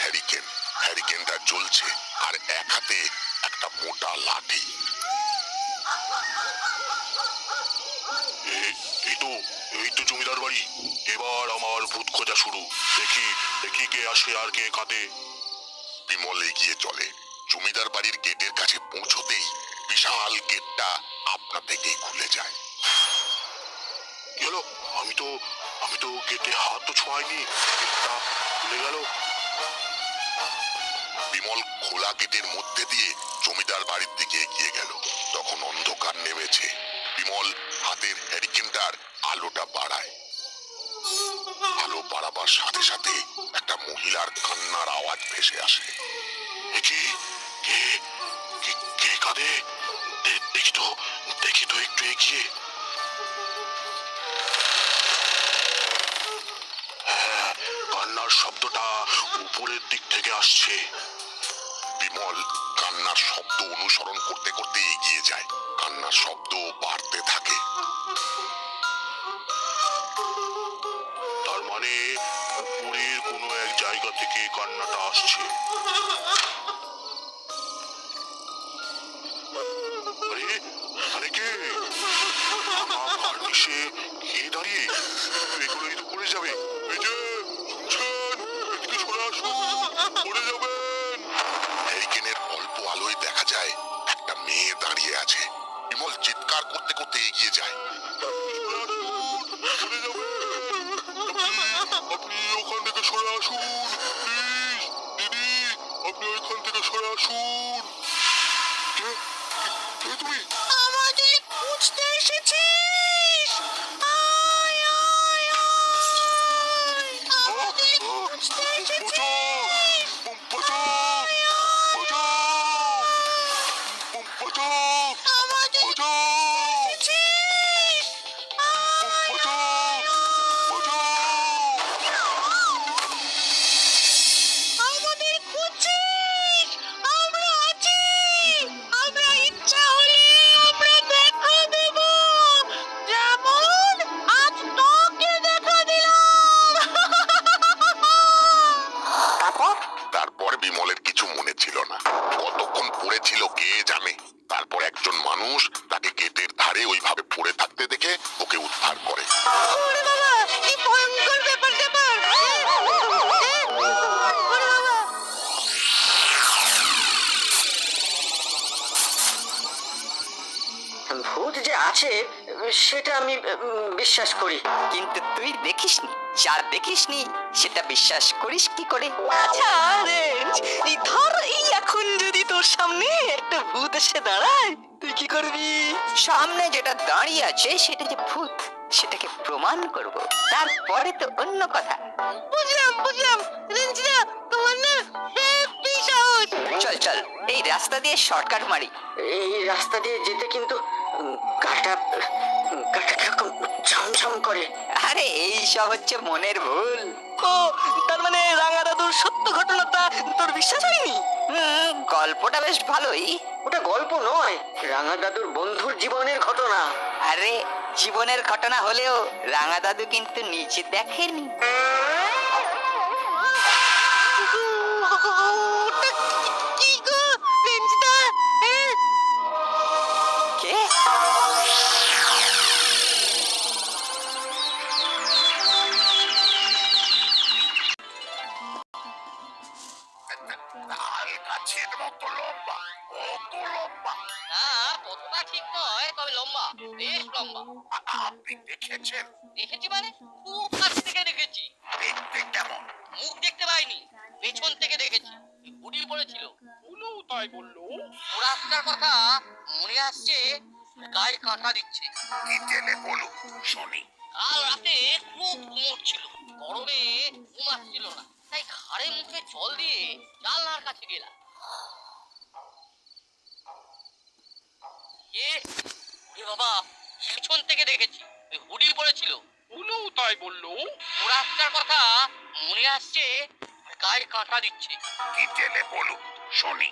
Hurricane. হ্যারিকেনটা জ্বলছে আর এক হাতে একটা মোটা লাঠি। এই তো জমিদার বাড়ি। এবার আমার ভূত খোঁজা শুরু। দেখি দেখি কে আসে আর কে কাঁদে। বিমল এগিয়ে চলে। জমিদার বাড়ির গেটের কাছে পৌঁছতেই বিশাল গেটটা আপনা থেকেই খুলে যায়। কি হলো? আমি তো গেটে হাত তো ছোঁয়াইনি, গেটটা খুলে গেল। বিমল খোলা গেটের মধ্যে দিয়ে জমিদার বাড়ির দিকে এগিয়ে গেল। তখন অন্ধকার নেমেছে। বিমল হাতের হ্যারিকেনটার আলোটা বাড়ায়। আলো বাড়াবার সাথে সাথে একটা মহিলার কান্নার আওয়াজ ভেসে আসে। কে কাঁদে? দেখি তো একটু এগিয়ে। হ্যাঁ, কান্নার শব্দটা উপরের দিক থেকে আসছে। বিমল কান্নার শব্দ অনুসরণ করতে করতে এগিয়ে যায়। কান্নার শব্দ বাড়তে থাকে। তার মানে উপরের কোনো এক জায়গা থেকে কান্নাটা আসছে। আরে কে? কে দাঁড়িয়ে? এগুলোই তো পড়ে যাবে। এই যে শুনছেন, এদিকে সরে আসুন, পড়ে যাবেন। হ্যারিকেনের অল্প আলোয় দেখা যায় একটা মেয়ে দাঁড়িয়ে আছে। বিমল চিৎকার করতে করতে এগিয়ে যায়। আপনি ওখান থেকে সরে আসুন, প্লিজ। দিদি, আপনি ওইখান থেকে সরে আসুন। তুমি আমাদের খুঁজতে এসেছিস? আয় আয় আয়, আমাদের খুঁজতে এসেছিস? আমাদের এসেছিস? আমাদের খুঁজছিস? আমরা আছি। আমরা ইচ্ছা হলে আমরা দেখা দেব, যেমন আজ তোকে দেখা দিলাম। তারপর বিমলের কিছু মনে ছিল না। কতক্ষণ পড়েছিল কে জানে। তারপর একজন মানুষ তাকে গেটের ধারে ওইভাবে পড়ে থাকতে দেখে ওকে উদ্ধার করে। ওরে বাবা, কি ভয়ঙ্কর ব্যাপার ব্যাপার। ওরে বাবা। ভূত যে আছে সেটা আমি বিশ্বাস করি, কিন্তু তুই দেখিসনি, যা দেখিসনি সেটা বিশ্বাস করিস কি করে? আচ্ছা রেঞ্জ, এই ধর এই এখন যদি তোর সামনে একটা ভূত এসে দাঁড়ায়, তুই কি করবি? সামনে যেটা দাঁড়িয়ে আছে সেটা যে ভূত, সেটাকে প্রমাণ করব, তারপরে তো অন্য কথা। বুঝলাম রেঞ্জিদা, তোমার না হেব্বি সাহস। চল চল, এই রাস্তা দিয়ে শর্টকাট মারি। এই রাস্তা দিয়ে যেতে কিন্তু গাটা কিরকম ঝমঝম করে। আরে এই সব হচ্ছে মনের ভুল। ও, তার মানে রাঙা দাদুর সত্য ঘটনাটা তোর বিশ্বাস হয়নি? গল্পটা বেশ ভালোই। ওটা গল্প নয়, রাঙা দাদুর বন্ধুর জীবনের ঘটনা। আরে জীবনের ঘটনা হলেও রাঙা দাদু কিন্তু নিজে দেখেনি। ওটা কি গো রেঞ্জিদা? কে? তাল গাছের মতো লম্বা, কত লম্বা। না, কতটা ঠিক নয়, তবে লম্বা, বেশ লম্বা। আপনি দেখেছেন? দেখেছি মানে খুব কাছ থেকে দেখেছি। দেখতে কেমন? মুখ দেখতে পাইনি, পেছন থেকে দেখেছি। হুডি পড়েছিল। উনিও তাই বললো। ও রাস্তার কথা মনে আসছে, গায়ে কাঁটা দিচ্ছে। ডিটেলে বলুন শুনি। কাল রাতে খুব ঘুমোচ্ছিল, গরমে ঘুম আসছিল না, তাই ঘাড়ে মুখে জল দিয়ে জানলার কাছে গেলাম। ওরে বাবা, পেছন থেকে দেখেছি, হুডি পড়েছিল। উনিও তাই বললো। ও রাস্তার কথা মনে আসছে, গায়ে কাঁটা দিচ্ছে। ডিটেলে বলুন শুনি।